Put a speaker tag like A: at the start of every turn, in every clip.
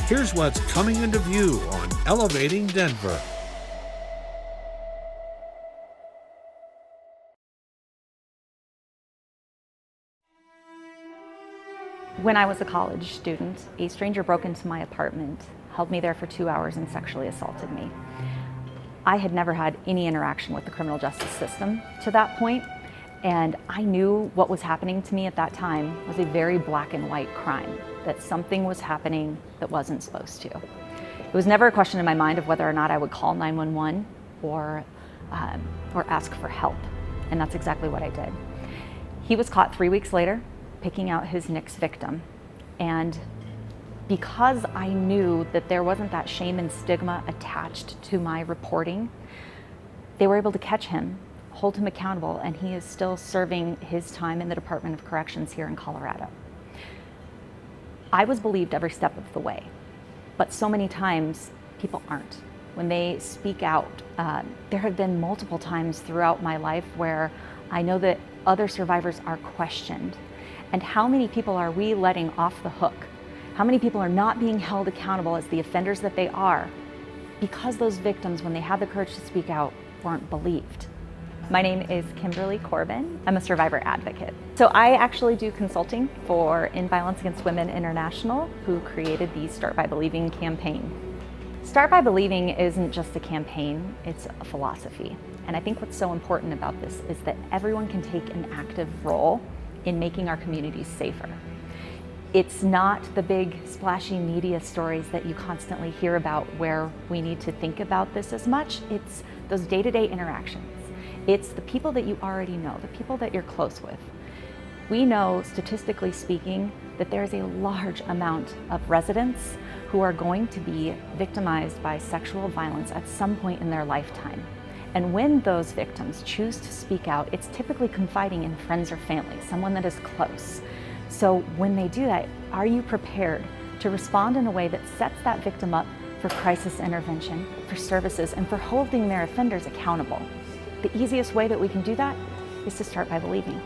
A: Here's what's coming into view on Elevating Denver.
B: When I was a college student, a stranger broke into my apartment, held me there for 2 hours, and sexually assaulted me. I had never had any interaction with the criminal justice system to that point, and I knew what was happening to me at that time was a very black and white crime, that something was happening that wasn't supposed to. It was never a question in my mind of whether or not I would call 911 or ask for help, and that's exactly what I did. He was caught 3 weeks later, picking out his next victim. And because I knew that there wasn't that shame and stigma attached to my reporting, they were able to catch him, hold him accountable, and he is still serving his time in the Department of Corrections here in Colorado. I was believed every step of the way, but so many times people aren't. When they speak out, there have been multiple times throughout my life where I know that other survivors are questioned. And how many people are we letting off the hook? How many people are not being held accountable as the offenders that they are because those victims, when they had the courage to speak out, weren't believed? My name is Kimberly Corbin. I'm a survivor advocate. So I actually do consulting for In Violence Against Women International, who created the Start by Believing campaign. Start by Believing isn't just a campaign, it's a philosophy. And I think what's so important about this is that everyone can take an active role in making our communities safer. It's not the big splashy media stories that you constantly hear about where we need to think about this as much. It's those day-to-day interactions. It's the people that you already know, the people that you're close with. We know, statistically speaking, that there's a large amount of residents who are going to be victimized by sexual violence at some point in their lifetime. And when those victims choose to speak out, it's typically confiding in friends or family, someone that is close. So when they do that, are you prepared to respond in a way that sets that victim up for crisis intervention, for services, and for holding their offenders accountable? The easiest way that we can do that is to start by believing.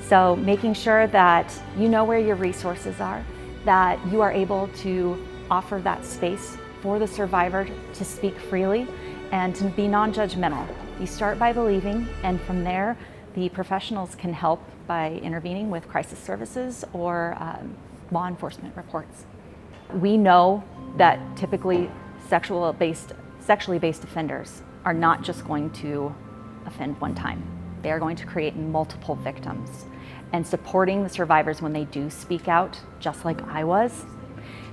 B: So making sure that you know where your resources are, that you are able to offer that space for the survivor to speak freely, and to be non-judgmental. You start by believing, and from there, the professionals can help by intervening with crisis services or law enforcement reports. We know that typically sexually based offenders are not just going to offend one time. They are going to create multiple victims. And supporting the survivors when they do speak out, just like I was,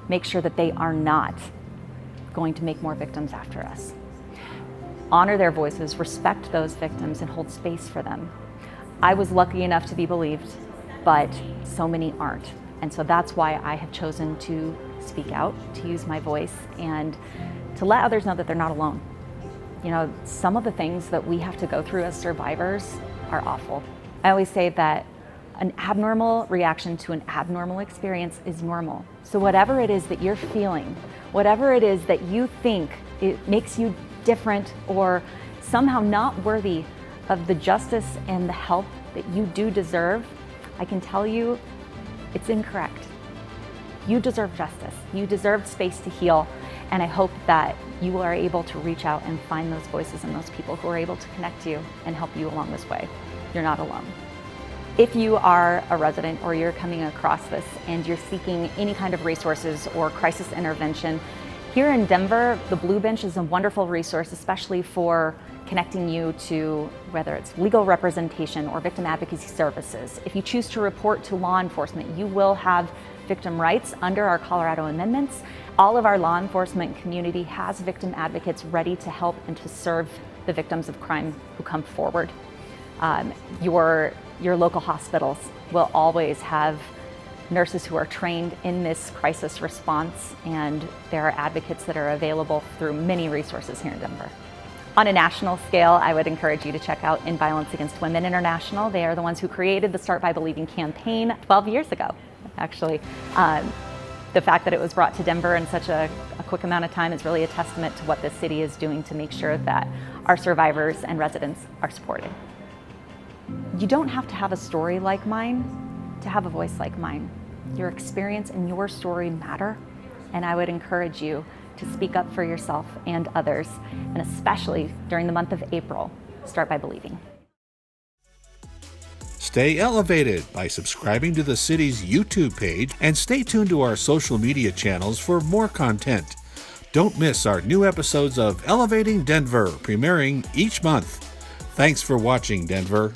B: make sure that they are not going to make more victims after us. Honor their voices, respect those victims, and hold space for them. I was lucky enough to be believed, but so many aren't. And so that's why I have chosen to speak out, to use my voice, and to let others know that they're not alone. You know, some of the things that we have to go through as survivors are awful. I always say that an abnormal reaction to an abnormal experience is normal. So whatever it is that you're feeling, whatever it is that you think it makes you different or somehow not worthy of the justice and the help that you do deserve, I can tell you it's incorrect. You deserve justice. You deserve space to heal. And I hope that you are able to reach out and find those voices and those people who are able to connect you and help you along this way. You're not alone. If you are a resident or you're coming across this and you're seeking any kind of resources or crisis intervention, here in Denver, the Blue Bench is a wonderful resource, especially for connecting you to whether it's legal representation or victim advocacy services. If you choose to report to law enforcement, you will have victim rights under our Colorado amendments. All of our law enforcement community has victim advocates ready to help and to serve the victims of crime who come forward. Your local hospitals will always have nurses who are trained in this crisis response, and there are advocates that are available through many resources here in Denver. On a national scale, I would encourage you to check out In Violence Against Women International. They are the ones who created the Start by Believing campaign 12 years ago, actually. The fact that it was brought to Denver in such a quick amount of time is really a testament to what this city is doing to make sure that our survivors and residents are supported. You don't have to have a story like mine to have a voice like mine. Your experience and your story matter, and I would encourage you to speak up for yourself and others, and especially during the month of April. Start by believing.
A: Stay elevated by subscribing to the city's YouTube page and stay tuned to our social media channels for more content. Don't miss our new episodes of Elevating Denver, premiering each month. Thanks for watching, Denver.